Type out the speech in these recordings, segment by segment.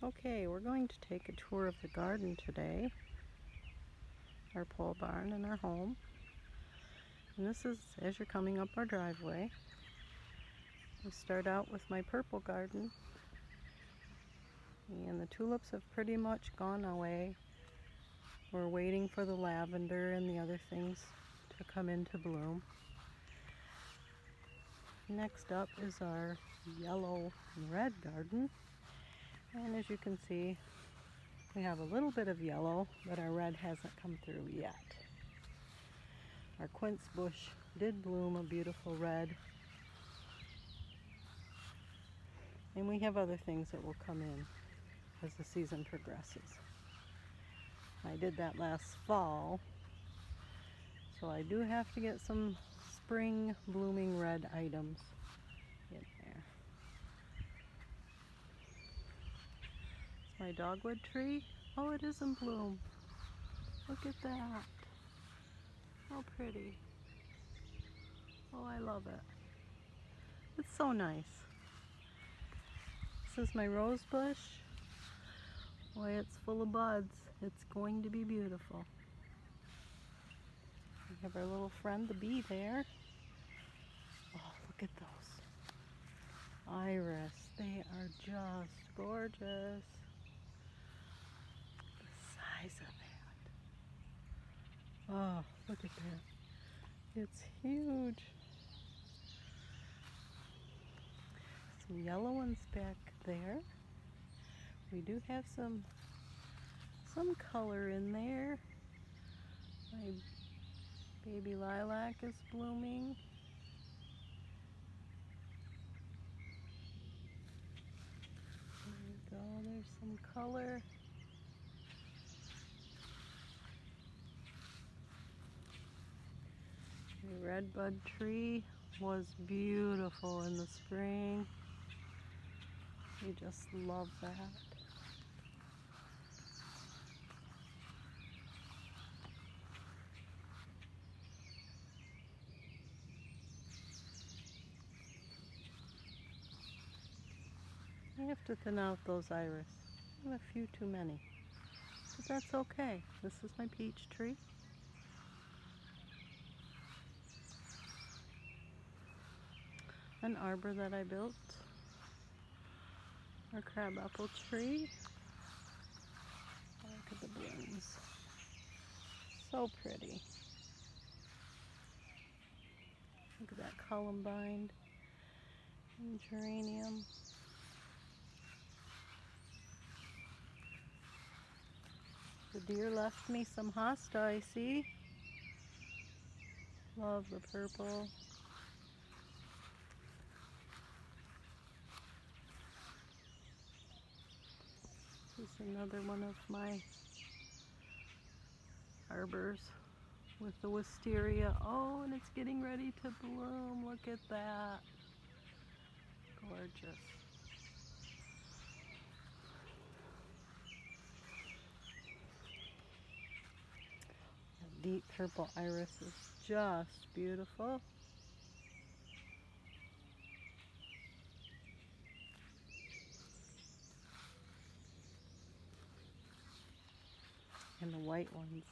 Okay, we're going to take a tour of the garden today, our pole barn and our home. And this is as you're coming up our driveway. We start out with my purple garden, and the tulips have pretty much gone away. We're waiting for the lavender and the other things to come into bloom. Next up is our yellow and red garden. And as you can see, we have a little bit of yellow, but our red hasn't come through yet. Our quince bush did bloom a beautiful red. And we have other things that will come in as the season progresses. I did that last fall, so I do have to get some spring blooming red items in there. It's my dogwood tree. Oh, it is in bloom. Look at that. How pretty. Oh, I love it. It's so nice. This is my rose bush. Boy, it's full of buds. It's going to be beautiful. We have our little friend, the bee, there. Oh, look at those iris. They are just gorgeous. The size of it. Oh, look at that. It's huge. Some yellow ones back there. We do have some color in there. My baby lilac is blooming. There we go, there's some color. The redbud tree was beautiful in the spring. We just love that. I have to thin out those iris. I have a few too many, but that's okay. This is my peach tree. An arbor that I built. Our crabapple tree. Look at the blooms. So pretty. Look at that columbine and geranium. The deer left me some hosta, I see. Love the purple. This is another one of my arbors with the wisteria. Oh, and it's getting ready to bloom. Look at that. Gorgeous. The deep purple iris is just beautiful. And the white ones.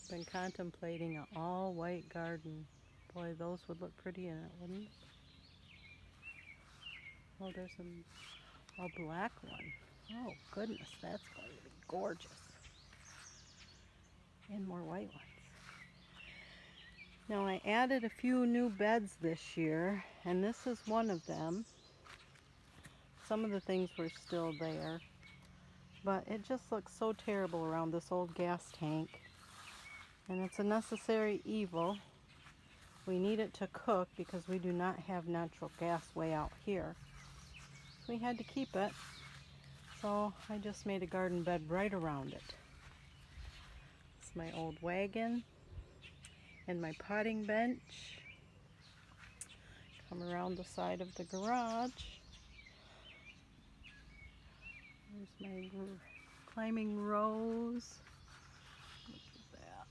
Been contemplating an all white garden. Boy, those would look pretty in it, wouldn't it? Oh, there's a black one. Oh goodness, that's going to be gorgeous. And more white ones. Now I added a few new beds this year, and this is one of them. Some of the things were still there, but it just looks so terrible around this old gas tank. And it's a necessary evil. We need it to cook because we do not have natural gas way out here. We had to keep it, so I just made a garden bed right around it. It's my old wagon and my potting bench. Come around the side of the garage. There's my climbing rose. Look at that.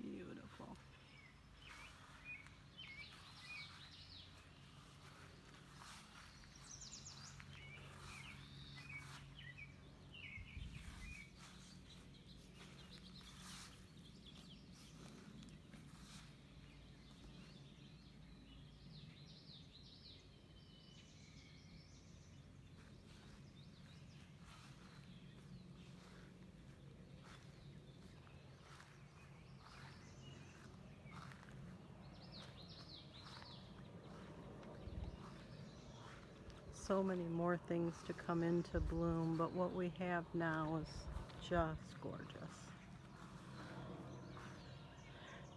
Beautiful. so many more things to come into bloom, but what we have now is just gorgeous.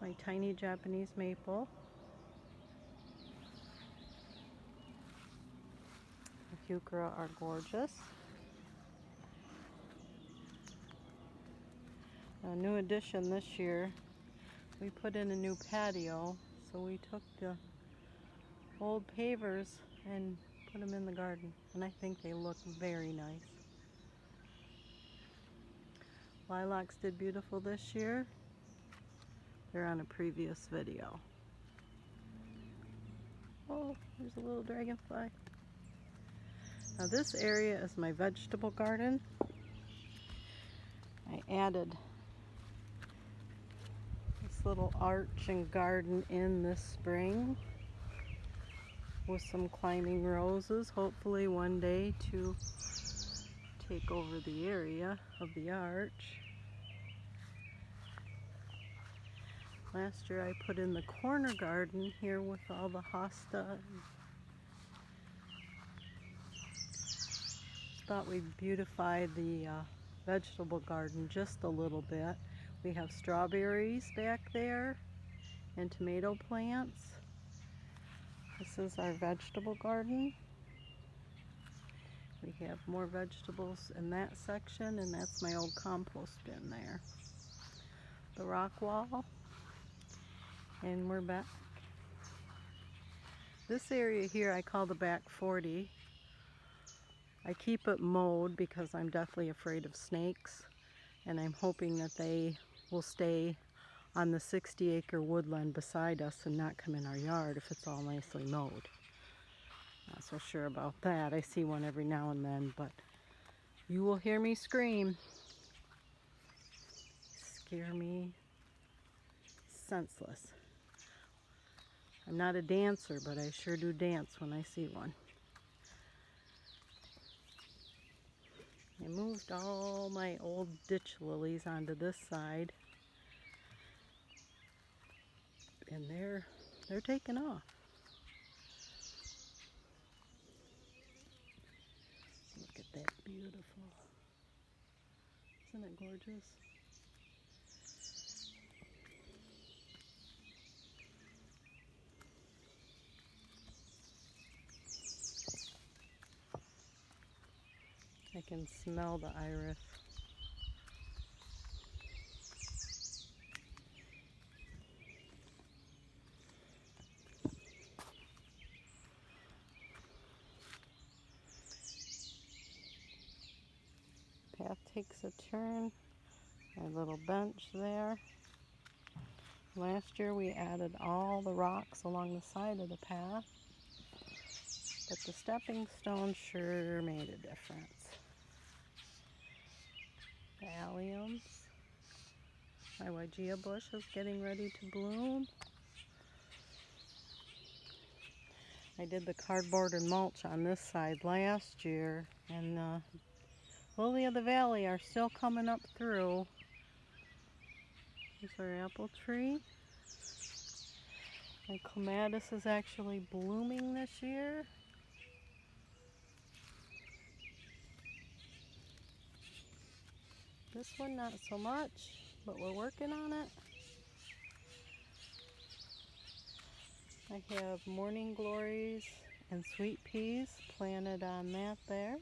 My tiny Japanese maple. The heuchera are gorgeous. A new addition this year, we put in a new patio, so we took the old pavers and put them in the garden, and I think they look very nice. Lilacs did beautiful this year. They're on a previous video. Oh, there's a little dragonfly. Now this area is my vegetable garden. I added this little arch and garden in this spring with some climbing roses, hopefully one day to take over the area of the arch. Last year I put in the corner garden here with all the hosta. Thought we'd beautify the vegetable garden just a little bit. We have strawberries back there and tomato plants. This is our vegetable garden. We have more vegetables in that section, and that's my old compost bin there. The rock wall, and we're back. This area here I call the back 40. I keep it mowed because I'm deathly afraid of snakes, and I'm hoping that they will stay on the 60-acre woodland beside us and not come in our yard if it's all nicely mowed. Not so sure about that. I see one every now and then, but you will hear me scream. Scare me senseless. I'm not a dancer, but I sure do dance when I see one. I moved all my old ditch lilies onto this side, and they're taking off. Look at that, beautiful. Isn't it gorgeous? I can smell the iris. Path takes a turn. Our little bench there. Last year we added all the rocks along the side of the path, but the stepping stones sure made a difference. The alliums. My Wygea bush is getting ready to bloom. I did the cardboard and mulch on this side last year, and lily of the valley are still coming up through. Here's our apple tree. My clematis is actually blooming this year. This one not so much, but we're working on it. I have morning glories and sweet peas planted on that there.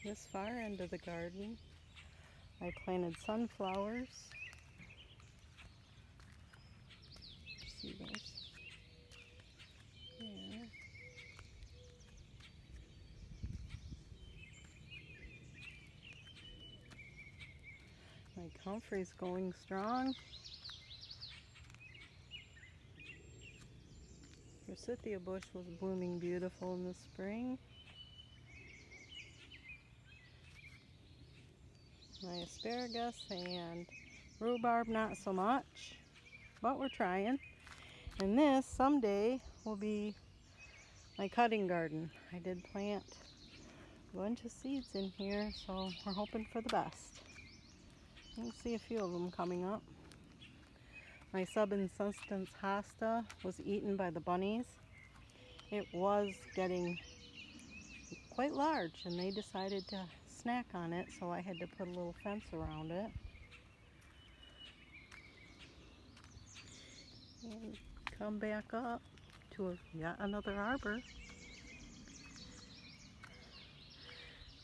This far end of the garden, I planted sunflowers. See those? Yeah. My comfrey's going strong. Forsythia bush was blooming beautiful in the spring. My asparagus and rhubarb not so much, but we're trying. And this someday will be my cutting garden. I did plant a bunch of seeds in here, so we're hoping for the best. You can see a few of them coming up. My subsistence hosta was eaten by the bunnies. It was getting quite large and they decided to snack on it, so I had to put a little fence around it. And come back up to yet another arbor.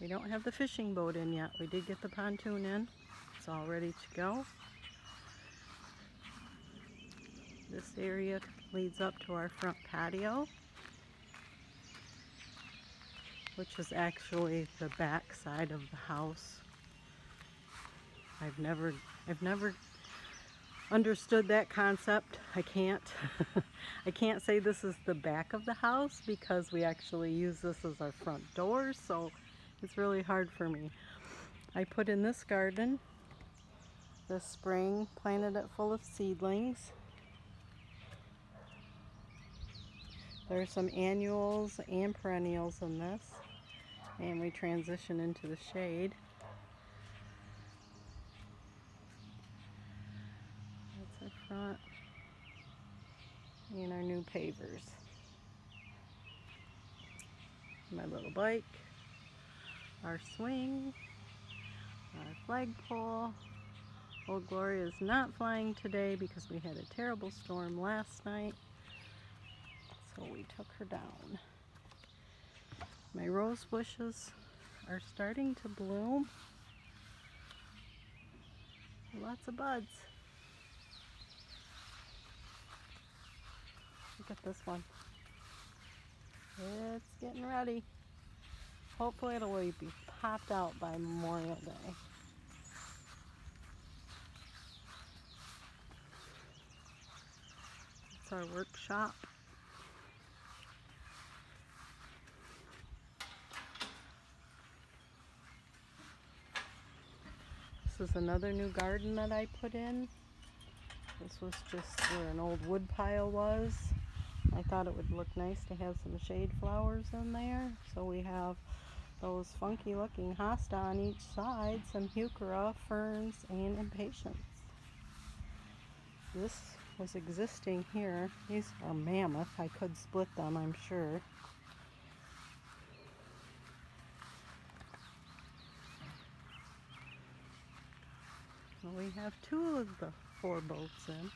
We don't have the fishing boat in yet. We did get the pontoon in. It's all ready to go. This area leads up to our front patio, which is actually the back side of the house. I've never understood that concept. I can't say this is the back of the house because we actually use this as our front door, so it's really hard for me. I put in this garden this spring, planted it full of seedlings. There are some annuals and perennials in this, and we transition into the shade. That's our front and our new pavers. My little bike, our swing, our flagpole. Old Gloria is not flying today because we had a terrible storm last night, so we took her down. My rose bushes are starting to bloom. Lots of buds. Look at this one. It's getting ready. Hopefully it'll be popped out by Memorial Day. It's our workshop. This is another new garden that I put in. This was just where an old wood pile was. I thought it would look nice to have some shade flowers in there. So we have those funky looking hosta on each side, some heuchera, ferns, and impatiens. This was existing here. These are mammoth. I could split them, I'm sure. Well, we have 2 of the 4 boats in.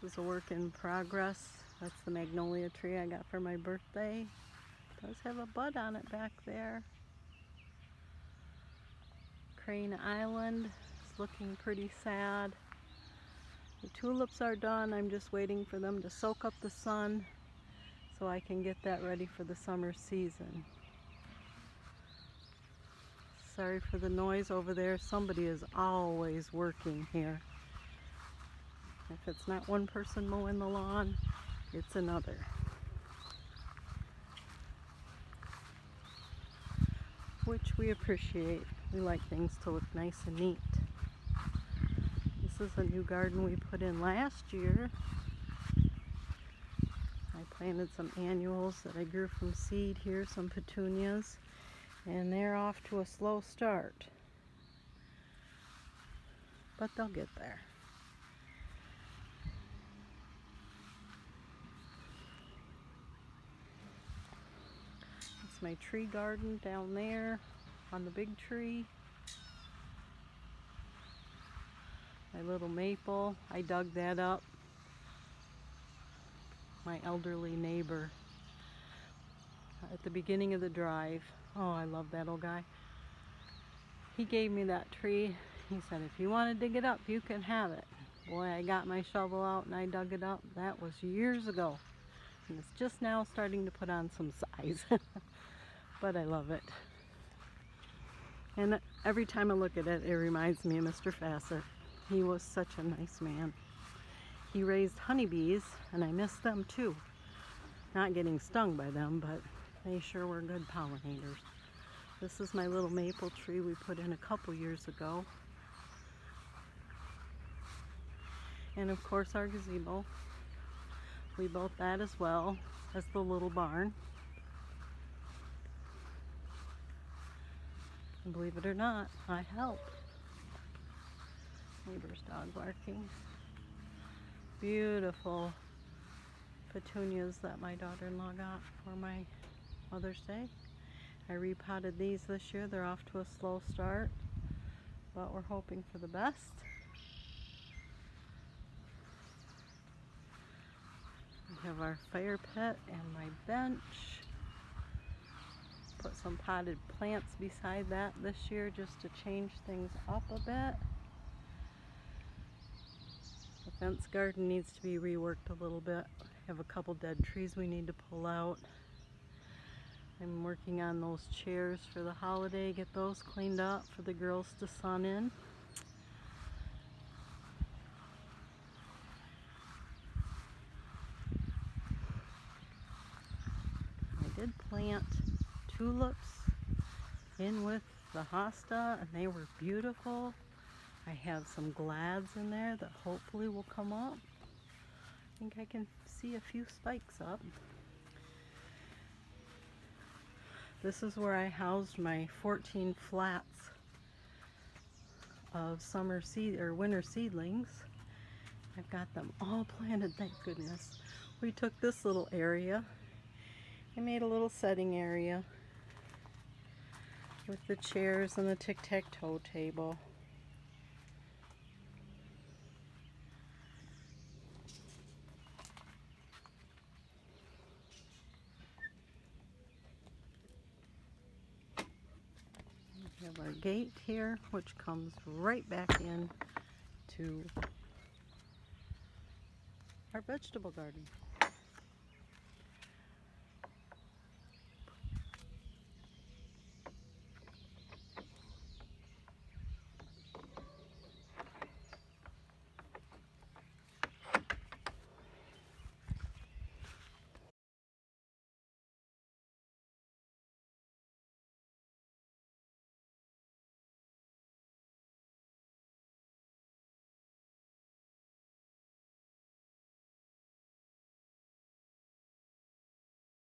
This is a work in progress. That's the magnolia tree I got for my birthday. It does have a bud on it back there. Crane Island is looking pretty sad. The tulips are done. I'm just waiting for them to soak up the sun so I can get that ready for the summer season. Sorry for the noise over there. Somebody is always working here. If it's not one person mowing the lawn, it's another. Which we appreciate. We like things to look nice and neat. This is a new garden we put in last year. I planted some annuals that I grew from seed here, some petunias, and they're off to a slow start. But they'll get there. It's my tree garden down there on the big tree. My little maple, I dug that up. My elderly neighbor at the beginning of the drive. Oh, I love that old guy. He gave me that tree. He said, if you want to dig it up, you can have it. Boy, I got my shovel out and I dug it up. That was years ago. And it's just now starting to put on some size. But I love it. And every time I look at it, it reminds me of Mr. Fassett. He was such a nice man. He raised honeybees, and I miss them too. Not getting stung by them, but they sure were good pollinators. This is my little maple tree we put in a couple years ago. And of course our gazebo. We built that as well as the little barn. And believe it or not, I helped. Neighbor's dog barking. Beautiful petunias that my daughter-in-law got for my Mother's Day. I repotted these this year. They're off to a slow start, but we're hoping for the best. We have our fire pit and my bench. Put some potted plants beside that this year just to change things up a bit. The fence garden needs to be reworked a little bit. I have a couple dead trees we need to pull out. I'm working on those chairs for the holiday, get those cleaned up for the girls to sun in. I did plant tulips in with the hosta and they were beautiful. I have some glads in there that hopefully will come up. I think I can see a few spikes up. This is where I housed my 14 flats of summer seed or winter seedlings. I've got them all planted, thank goodness. We took this little area and made a little setting area with the chairs and the tic-tac-toe table. We have our gate here, which comes right back in to our vegetable garden.